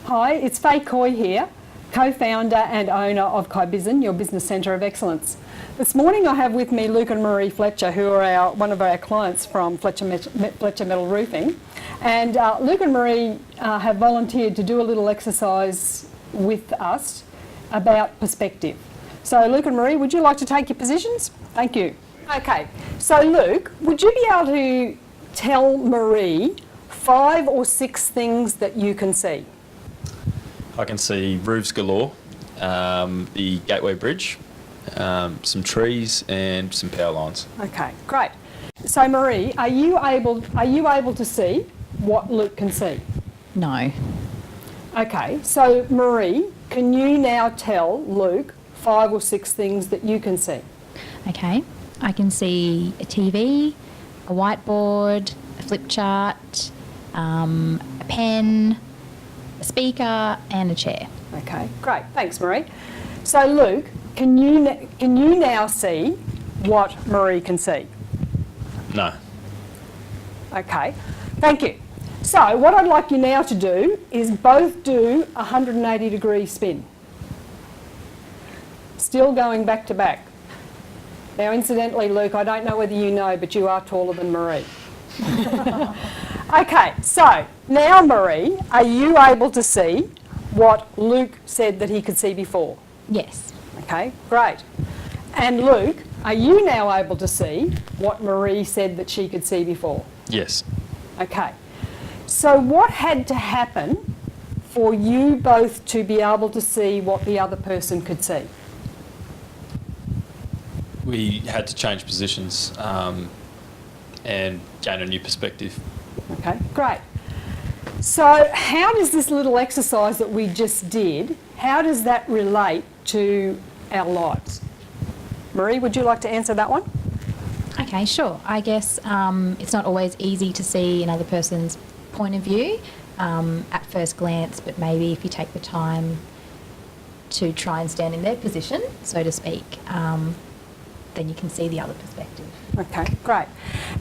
Hi, it's Faye Coy here, co-founder and owner of Kybizen, your business centre of excellence. This morning I have with me Luke and Marie Fletcher, who are one of our clients from Fletcher Metal Roofing. And Luke and Marie have volunteered to do a little exercise with us about perspective. So Luke and Marie, would you like to take your positions? Thank you. Okay, so Luke, would you be able to tell Marie 5 or 6 things that you can see? I can see roofs galore, the Gateway Bridge, some trees and some power lines. Okay, great. So Marie, are you able to see what Luke can see? No. Okay, so Marie, can you now tell Luke 5 or 6 things that you can see? Okay. I can see a TV, a whiteboard, a flip chart, a pen, a speaker and a chair. Okay, great. Thanks, Marie. So Luke, can you now see what Marie can see? No. Okay, thank you. So what I'd like you now to do is both do a 180-degree spin. Still going back to back. Now, incidentally, Luke, I don't know whether you know, but you are taller than Marie. Okay, so now, Marie, are you able to see what Luke said that he could see before? Yes. Okay, great. And Luke, are you now able to see what Marie said that she could see before? Yes. Okay. So what had to happen for you both to be able to see what the other person could see? We had to change positions and gain a new perspective. Okay, great. So how does this little exercise that we just did, how does that relate to our lives? Marie, would you like to answer that one? Okay, sure. I guess it's not always easy to see another person's point of view at first glance, but maybe if you take the time to try and stand in their position, so to speak, then you can see the other perspective. Okay, great.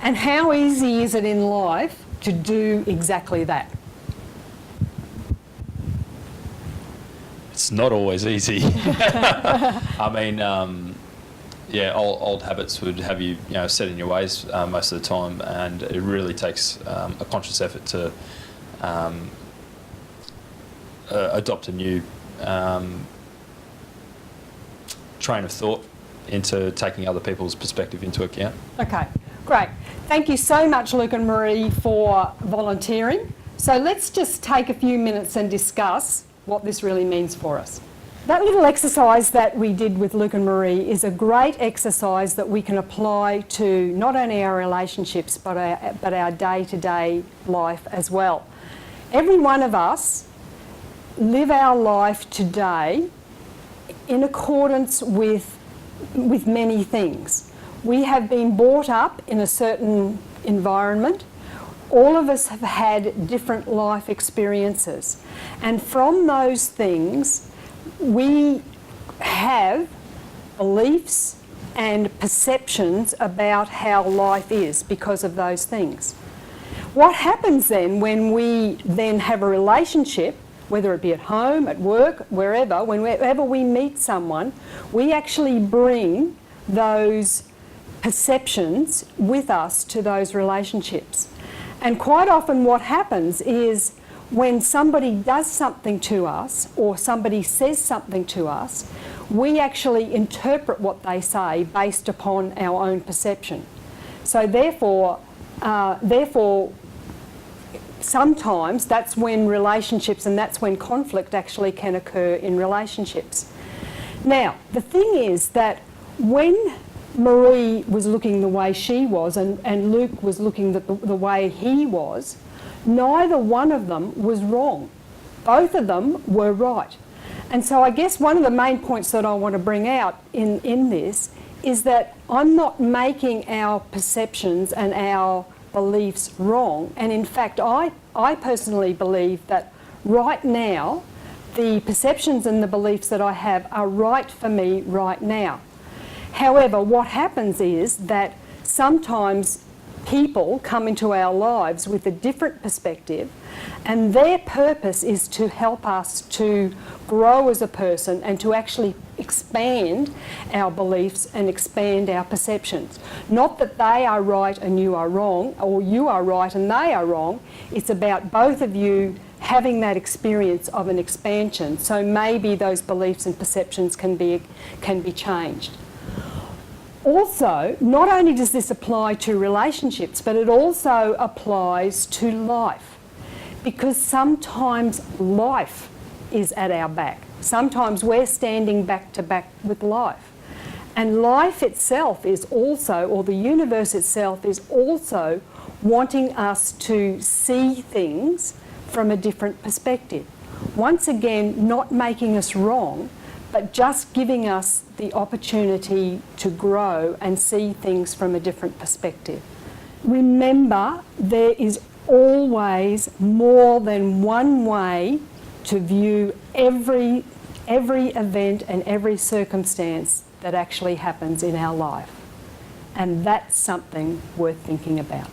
And how easy is it in life to do exactly that? It's not always easy. I mean, yeah, old habits would have you, set in your ways most of the time, and it really takes a conscious effort to adopt a new train of thought into taking other people's perspective into account. Okay, great. Thank you so much, Luke and Marie, for volunteering. So let's just take a few minutes and discuss what this really means for us. That little exercise that we did with Luke and Marie is a great exercise that we can apply to not only our relationships but our day-to-day life as well. Every one of us live our life today in accordance with many things. We have been brought up in a certain environment. All of us have had different life experiences, and from those things we have beliefs and perceptions about how life is because of those things. What happens then when we then have a relationship, whether it be at home, at work, wherever we meet someone, we actually bring those perceptions with us to those relationships. And quite often what happens is when somebody does something to us or somebody says something to us, we actually interpret what they say based upon our own perception. So therefore sometimes that's when relationships and that's when conflict actually can occur in relationships. Now, the thing is that when Marie was looking the way she was and Luke was looking the way he was, neither one of them was wrong. Both of them were right. And so I guess one of the main points that I want to bring out in this is that I'm not making our perceptions and our beliefs wrong. And in fact, I personally believe that right now, the perceptions and the beliefs that I have are right for me right now. However, what happens is that sometimes people come into our lives with a different perspective And their purpose is to help us to grow as a person and to actually expand our beliefs and expand our perceptions. Not that they are right and you are wrong, or you are right and they are wrong. It's about both of you having that experience of an expansion. So maybe those beliefs and perceptions can be changed. Also, not only does this apply to relationships, but it also applies to life. Because sometimes life is at our back. Sometimes we're standing back to back with life. And life itself is also, or the universe itself is also wanting us to see things from a different perspective. Once again, not making us wrong, but just giving us the opportunity to grow and see things from a different perspective. Remember, there is always more than one way to view every event and every circumstance that actually happens in our life. And that's something worth thinking about.